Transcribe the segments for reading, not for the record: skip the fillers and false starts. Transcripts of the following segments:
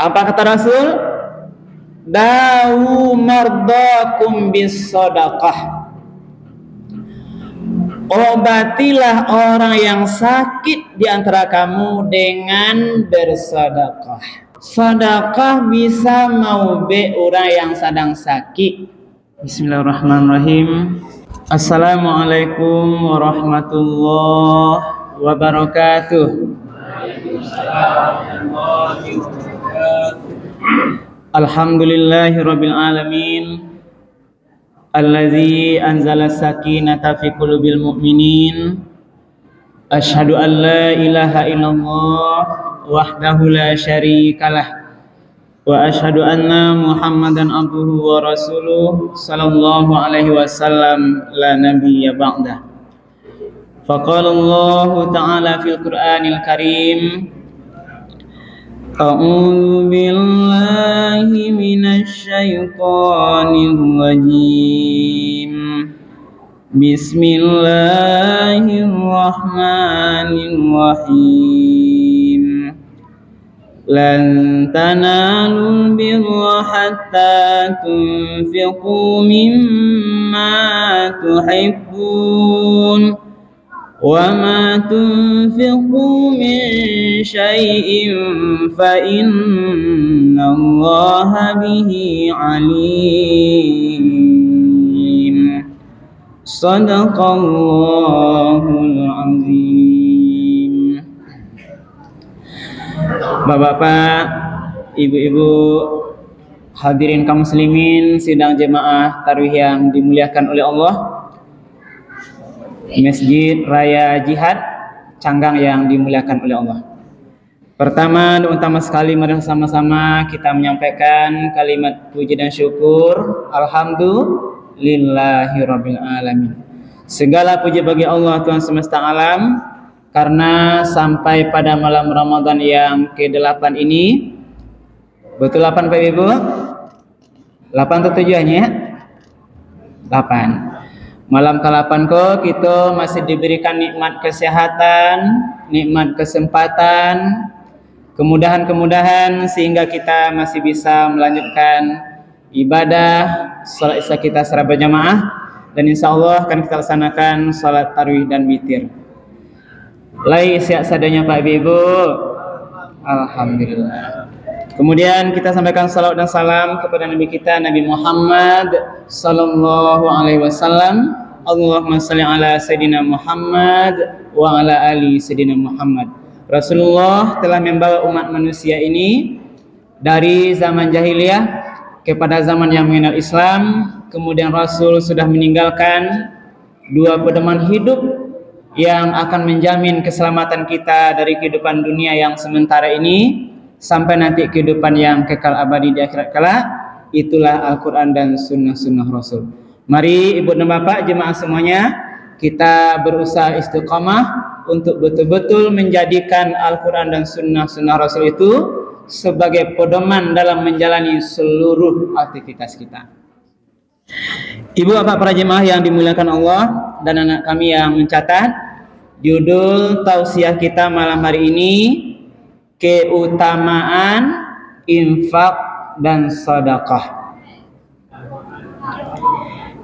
Apa kata Rasul? Dawu mardakum bis sadaqah. Obatilah orang yang sakit di antara kamu dengan bersedekah. Sedekah bisa maube orang yang sedang sakit. Bismillahirrahmanirrahim. Assalamualaikum warahmatullahi wabarakatuh. Alhamdulillahirabbil alamin. Allazi anzala sakinata fi qulubil mu'minin. Asyhadu an la ilaha illallah wahdahu la syarikalah wa asyhadu anna Muhammadan abduhu wa rasuluh sallallahu alaihi wasallam la nabiyya ba'dah. Faqala Allah ta'ala fil Qur'anil Karim, A'udzu billahi minasy syaithanir rajim. Bismillahirrahmanirrahim. Lan tanalul birra hatta tunfiqu mimma tuhibbun. Wa ma tunfiqu min syai'in fa innallaha bihi alim. Shadaqallahul azim. Bapak-bapak, ibu-ibu, hadirin kaum muslimin sidang jemaah tarawih yang dimuliakan oleh Allah, Masjid Raya Jihad Canggang yang dimuliakan oleh Allah. Pertama dan utama sekali, mari sama-sama kita menyampaikan kalimat puji dan syukur. Alhamdulillahirabbil alamin. Segala puji bagi Allah Tuhan semesta alam, karena sampai pada malam Ramadan yang ke-8 ini. Betul 8 Pak Ibu? 8 atau 7 hanya? 8. Malam ke-8 kok kita masih diberikan nikmat kesehatan, nikmat kesempatan, kemudahan-kemudahan sehingga kita masih bisa melanjutkan ibadah salat isya kita secara berjamaah, dan insya Allah akan kita laksanakan salat tarawih dan witir. Lai siap sadanya Pak Ibu. Alhamdulillah. Kemudian kita sampaikan salawat dan salam kepada Nabi kita Nabi Muhammad sallallahu alaihi wasallam. Allahumma shalli ala sayidina Muhammad wa ala ali sayidina Muhammad. Rasulullah telah membawa umat manusia ini dari zaman jahiliyah kepada zaman yang mengenal Islam. Kemudian Rasul sudah meninggalkan dua pedoman hidup yang akan menjamin keselamatan kita dari kehidupan dunia yang sementara ini sampai nanti kehidupan yang kekal abadi di akhirat kelak. Itulah Al-Quran dan sunnah-sunnah Rasul. Mari ibu dan bapak jemaah semuanya, kita berusaha istiqamah untuk betul-betul menjadikan Al-Quran dan sunnah-sunnah Rasul itu sebagai pedoman dalam menjalani seluruh aktivitas kita. Ibu bapak para jemaah yang dimuliakan Allah dan anak kami yang mencatat, judul tausiah kita malam hari ini, keutamaan infak dan sedekah.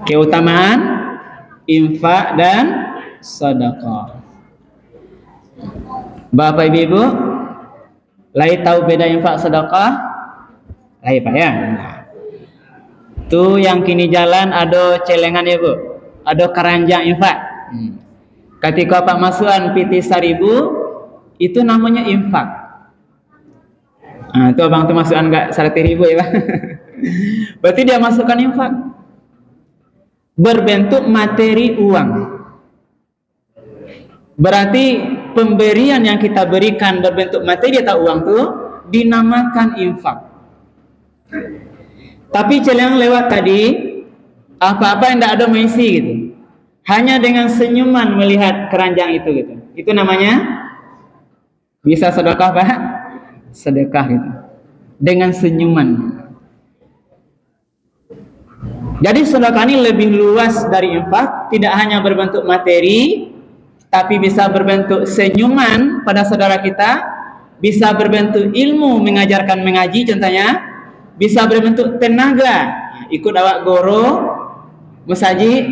Keutamaan infak dan sedekah. Bapak Ibu, lai tahu beda infak sedekah? Lai Pak ya. Tuh yang kini jalan ada celengan ya Bu, ada keranjang infak. Ketika Pak masukan piti 1000, itu namanya infak. Nah, itu abang tuh masukan enggak 100.000 ya Pak. Berarti dia masukkan infak berbentuk materi uang. Berarti pemberian yang kita berikan berbentuk materi atau uang tuh dinamakan infak. Tapi celengan lewat tadi, apa-apa yang tidak ada mengisi gitu, hanya dengan senyuman melihat keranjang itu gitu, itu namanya bisa sedekah Pak? Sedekah gitu, dengan senyuman. Jadi sedekah ini lebih luas dari infak, tidak hanya berbentuk materi, tapi bisa berbentuk senyuman pada saudara kita, bisa berbentuk ilmu mengajarkan mengaji contohnya, bisa berbentuk tenaga ikut awak goro musaji,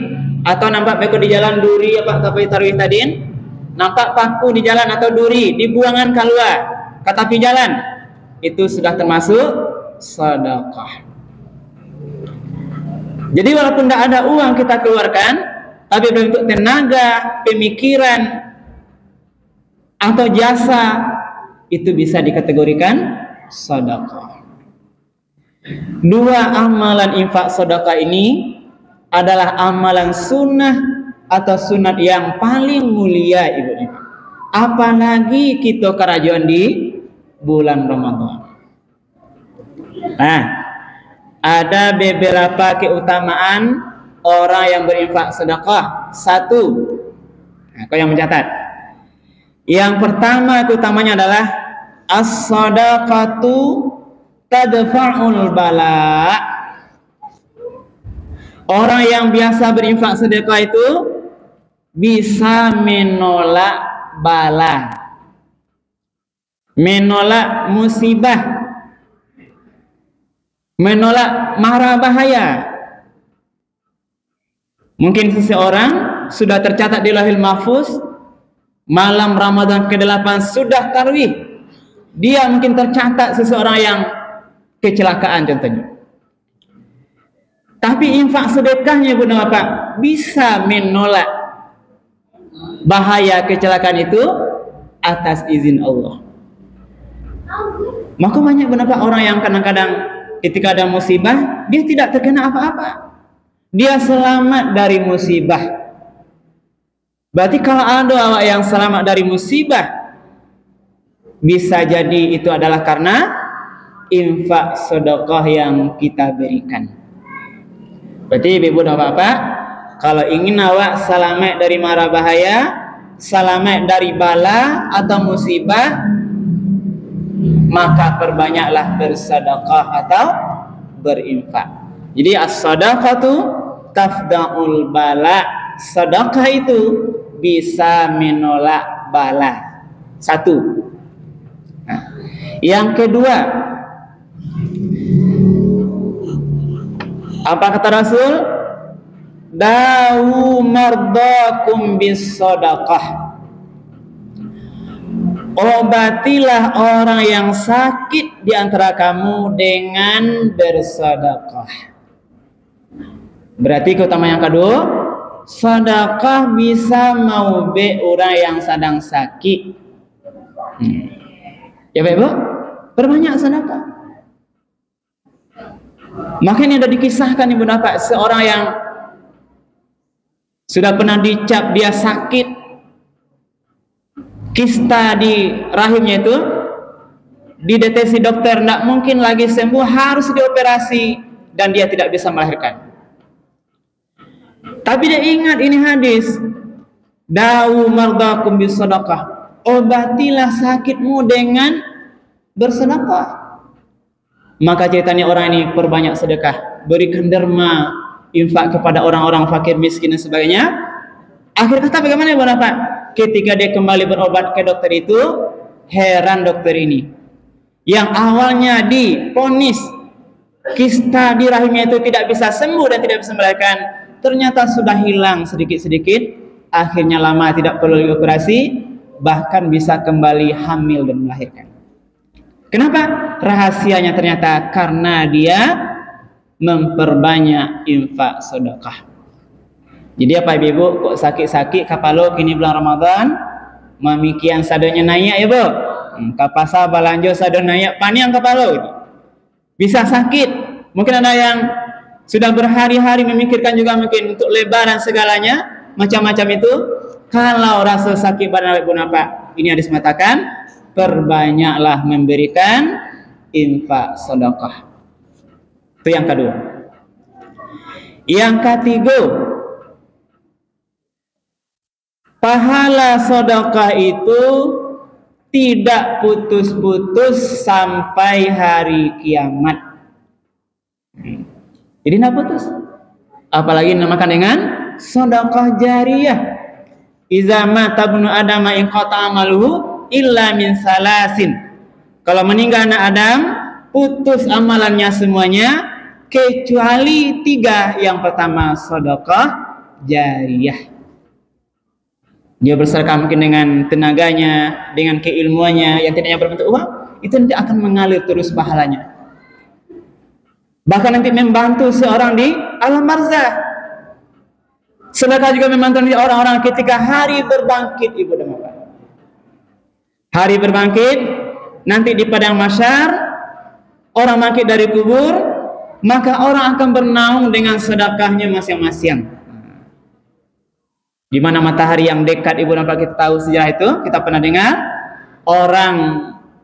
atau nampak paku di jalan duri apa tapi tarwih tadin, nampak paku di jalan atau duri di buangan keluar ke tepi jalan, itu sudah termasuk sedekah. Jadi walaupun tidak ada uang kita keluarkan, tapi bentuk tenaga, pemikiran atau jasa itu bisa dikategorikan sedekah. Dua amalan infak sedekah ini adalah amalan sunnah atau sunat yang paling mulia, ibu-ibu. Apalagi kita kerajaan di bulan Ramadan. Nah, ada beberapa keutamaan orang yang berinfak sedekah. Satu, nah, kau yang mencatat. Yang pertama keutamanya adalah as-sadaqatu tadfa'ul bala. Orang yang biasa berinfak sedekah itu bisa menolak bala, menolak musibah, menolak mara bahaya. Mungkin seseorang sudah tercatat di Lauhul Mahfuz malam Ramadan ke-8 sudah tarawih, dia mungkin tercatat seseorang yang kecelakaan contohnya. Tapi infak sedekahnya Bunda Bapak bisa menolak bahaya kecelakaan itu atas izin Allah. Maka banyak Bunda Bapak orang yang kadang-kadang ketika ada musibah dia tidak terkena apa-apa, dia selamat dari musibah. Berarti kalau ada awak yang selamat dari musibah, bisa jadi itu adalah karena infak sedekah yang kita berikan. Berarti ibu dan bapak, kalau ingin awak selamat dari mara bahaya, selamat dari bala atau musibah, maka perbanyaklah bersedekah atau berinfak. Jadi as-sadaqatu tafda'ul bala. Sedekah itu bisa menolak bala. Satu. Nah, yang kedua, apa kata Rasul? Dawu mardakum bis sadaqah. Obatilah orang yang sakit di antara kamu dengan bersedekah. Berarti keutamaan yang kedua, sedekah bisa maube orang yang sedang sakit. Ya Ibu, perbanyak sedekah. Makanya ada dikisahkan Ibu Bapak, seorang yang sudah pernah dicap dia sakit, kista di rahimnya itu, dideteksi dokter tidak mungkin lagi sembuh, harus dioperasi dan dia tidak bisa melahirkan. Tapi dia ingat ini hadis, dawu mardakum bis sadaqah, obatilah sakitmu dengan bersedekah. Maka ceritanya orang ini perbanyak sedekah, berikan derma, infak kepada orang-orang fakir miskin dan sebagainya. Akhir kata bagaimana ya Bapak? Ketika dia kembali berobat ke dokter itu, heran dokter ini, yang awalnya divonis kista di rahimnya itu tidak bisa sembuh dan tidak bisa melahirkan, ternyata sudah hilang sedikit-sedikit. Akhirnya lama tidak perlu dioperasi, bahkan bisa kembali hamil dan melahirkan. Kenapa? Rahasianya ternyata karena dia memperbanyak infak sedekah. Jadi apa ibu, kok sakit-sakit kapalo kini bulan Ramadan, mamikian sadonya naik ya bu, kapasa balanjo sado naik paniang kapalo gitu. Bisa sakit. Mungkin ada yang sudah berhari-hari memikirkan juga mungkin untuk lebaran segalanya, macam-macam itu. Kalau rasa sakit badan ibu napa, ini hadis mengatakan perbanyaklah memberikan infak sedekah. Itu yang kedua. Yang ketiga, pahala sedekah itu tidak putus-putus sampai hari kiamat. Jadi tidak putus. Apalagi dinamakan dengan sedekah jariyah. Iza mata ibnu adama in qata amaluhu illa min salasin. Kalau meninggal anak Adam, putus amalannya semuanya kecuali 3. Yang pertama sedekah jariyah. Dia bersedekah mungkin dengan tenaganya, dengan keilmuannya yang tidak hanya berbentuk uang, itu nanti akan mengalir terus pahalanya. Bahkan nanti membantu seorang di alam barzah. Sedekah juga membantu orang-orang ketika hari berbangkit, ibu dan bapak. Hari berbangkit, nanti di padang mahsyar, orang bangkit dari kubur, maka orang akan bernaung dengan sedekahnya masing-masing. Di mana matahari yang dekat, ibu dan bapak, kita tahu sejarah itu, kita pernah dengar, orang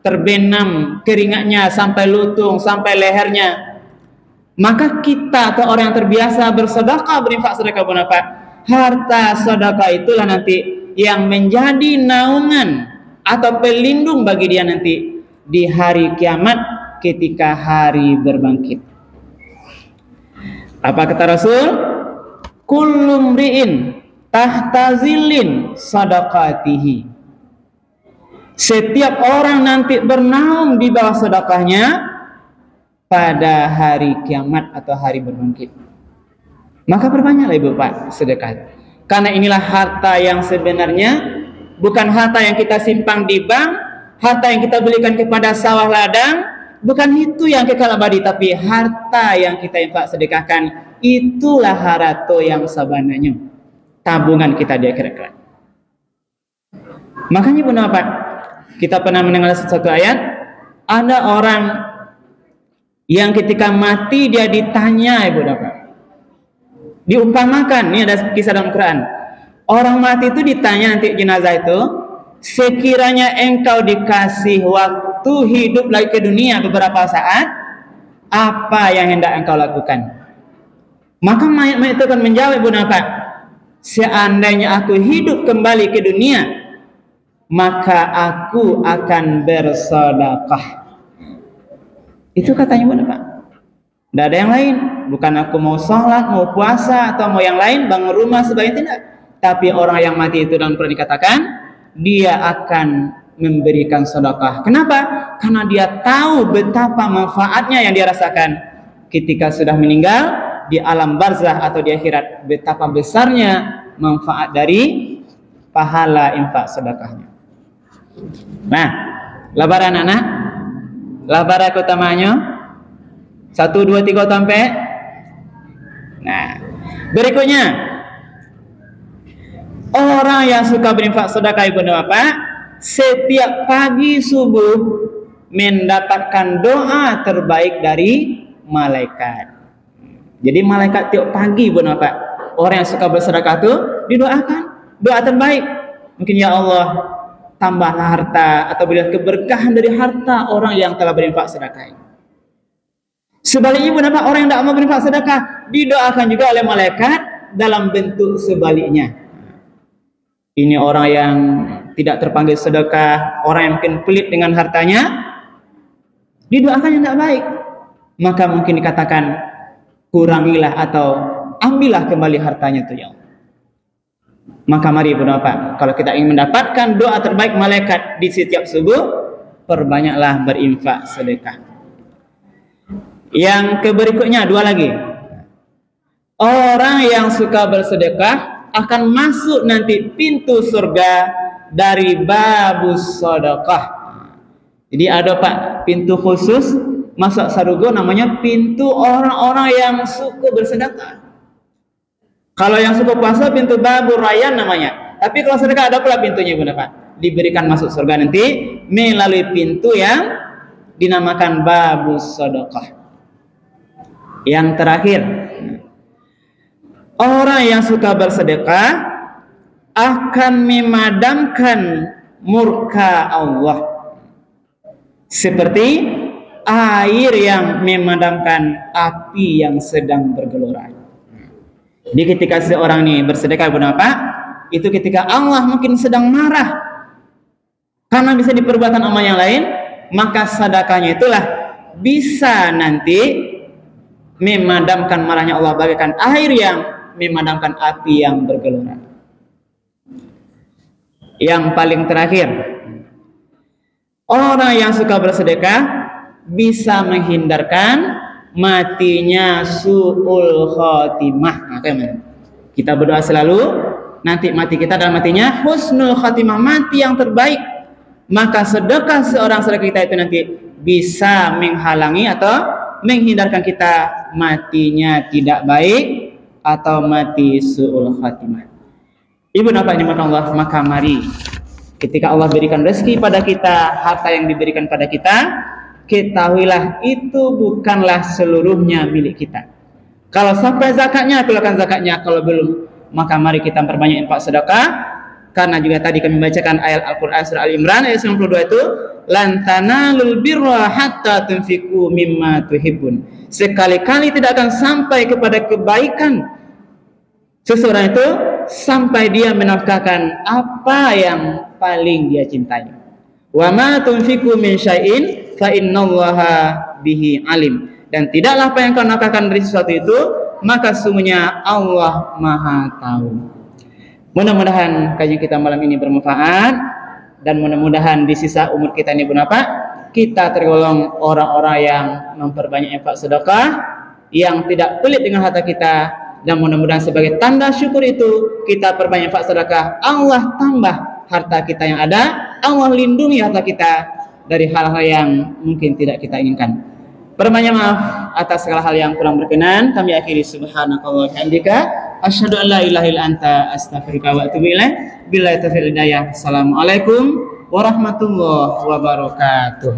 terbenam keringatnya sampai lutung, sampai lehernya. Maka kita atau orang yang terbiasa bersedekah, berinfak sedekah, ibu dan bapak, harta sedekah itulah nanti yang menjadi naungan atau pelindung bagi dia nanti di hari kiamat ketika hari berbangkit. Apa kata Rasul? Kullu mri'in tahta zillin sadaqatihi. Setiap orang nanti bernaung di bawah sedekahnya pada hari kiamat atau hari berbangkit. Maka perbanyaklah ibu pak sedekah. Karena inilah harta yang sebenarnya, bukan harta yang kita simpan di bank, harta yang kita belikan kepada sawah ladang, bukan itu yang kekal abadi, tapi harta yang kita infak sedekahkan, itulah harta yang sebenarnya, tabungan kita di akhirat kelak. Makanya ibu bapak, kita pernah mendengar satu ayat, ada orang yang ketika mati dia ditanya, ibu bapak, diumpamakan, ini ada kisah dalam Quran. Orang mati itu ditanya nanti jenazah itu, sekiranya engkau dikasih waktu hidup lagi ke dunia beberapa saat, apa yang hendak engkau lakukan? Maka mayat-mayat itu akan menjawab, ibu bapak, seandainya aku hidup kembali ke dunia, maka aku akan bersedekah. Itu katanya, ibu bapak. Tidak ada yang lain. Bukan aku mau sholat, mau puasa, atau mau yang lain, bangun rumah, sebagainya, tidak. Tapi orang yang mati itu dalam Quran dikatakan, dia akan memberikan sedekah. Kenapa? Karena dia tahu betapa manfaatnya yang dia rasakan ketika sudah meninggal di alam barzah atau di akhirat. Betapa besarnya manfaat dari pahala infak sedekahnya. Nah, labaran anak, labaran utamanya 1, 2, 3 sampai. Nah, berikutnya, orang yang suka berinfak sedekah ibu dan bapak, setiap pagi subuh mendapatkan doa terbaik dari malaikat. Jadi malaikat tiap pagi ibu dan bapak, orang yang suka bersedekah itu didoakan doa terbaik. Mungkin ya Allah, tambahlah harta, atau berilah keberkahan dari harta orang yang telah berinfak sedekah. Sebaliknya ibu dan bapak, orang yang tidak mau berinfak sedekah didoakan juga oleh malaikat dalam bentuk sebaliknya. Ini orang yang tidak terpanggil sedekah, orang yang mungkin pelit dengan hartanya, didoakan yang tidak baik. Maka mungkin dikatakan, kurangilah atau ambillah kembali hartanya itu ya Allah. Maka mari ibu dan bapak, kalau kita ingin mendapatkan doa terbaik malaikat di setiap subuh, perbanyaklah berinfak sedekah. Yang berikutnya 2 lagi. Orang yang suka bersedekah akan masuk nanti pintu surga dari babus sedekah. Jadi ada pak pintu khusus masuk surga, namanya pintu orang-orang yang suka bersedekah. Kalau yang suka puasa pintu babur rayyan namanya. Tapi kalau sedekah ada pula pintunya ibu pak. Diberikan masuk surga nanti melalui pintu yang dinamakan babus sedekah. Yang terakhir, orang yang suka bersedekah akan memadamkan murka Allah seperti air yang memadamkan api yang sedang bergelora. Jadi ketika seorang ini bersedekah ibu bapak, itu ketika Allah mungkin sedang marah karena bisa diperbuatan amal yang lain, maka sedekahnya itulah bisa nanti memadamkan marahnya Allah bagaikan air yang memadamkan api yang bergelora. Yang paling terakhir, Orang yang suka bersedekah bisa menghindarkan matinya su'ul khotimah. Nah, kita berdoa selalu nanti mati kita dan matinya husnul khotimah, mati yang terbaik. Maka sedekah seorang saudara kita itu nanti bisa menghalangi atau menghindarkan kita matinya tidak baik atau mati su'ul khotimah. Ibu bapak dimuliakan Allah, maka mari ketika Allah berikan rezeki pada kita, harta yang diberikan pada kita, ketahuilah itu bukanlah seluruhnya milik kita. Kalau sampai zakatnya, keluarkan zakatnya. Kalau belum, maka mari kita perbanyak infak sedekah. Karena juga tadi kami bacakan ayat Al-Quran surah Al-Imran ayat 92 itu, lan tanalul birra hatta tunfiqu mimma tuhibbun. Sekali-kali tidak akan sampai kepada kebaikan seseorang itu sampai dia menafkahkan apa yang paling dia cintai. Wa ma tunfiqu min syai'in fa innallaha bihi alim. Dan tidaklah apa yang kau nafkahkan dari sesuatu itu, maka sesungguhnya Allah Maha tahu. Mudah-mudahan kajian kita malam ini bermanfaat, dan mudah-mudahan di sisa umur kita ini Bapak, kita tergolong orang-orang yang memperbanyak infak sedekah, yang tidak pelit dengan harta kita, dan mudah-mudahan sebagai tanda syukur itu kita perbanyak infak sedekah, Allah tambah harta kita yang ada, Allah lindungi harta kita dari hal-hal yang mungkin tidak kita inginkan. Perbanyak maaf atas segala hal yang kurang berkenan. Kami akhiri subhanakallah hamdika asyhadu an la ilaha illa anta astaghfiruka wa atubu ilaik. Billahi taufiq hidayah. Assalamualaikum warahmatullahi wabarakatuh.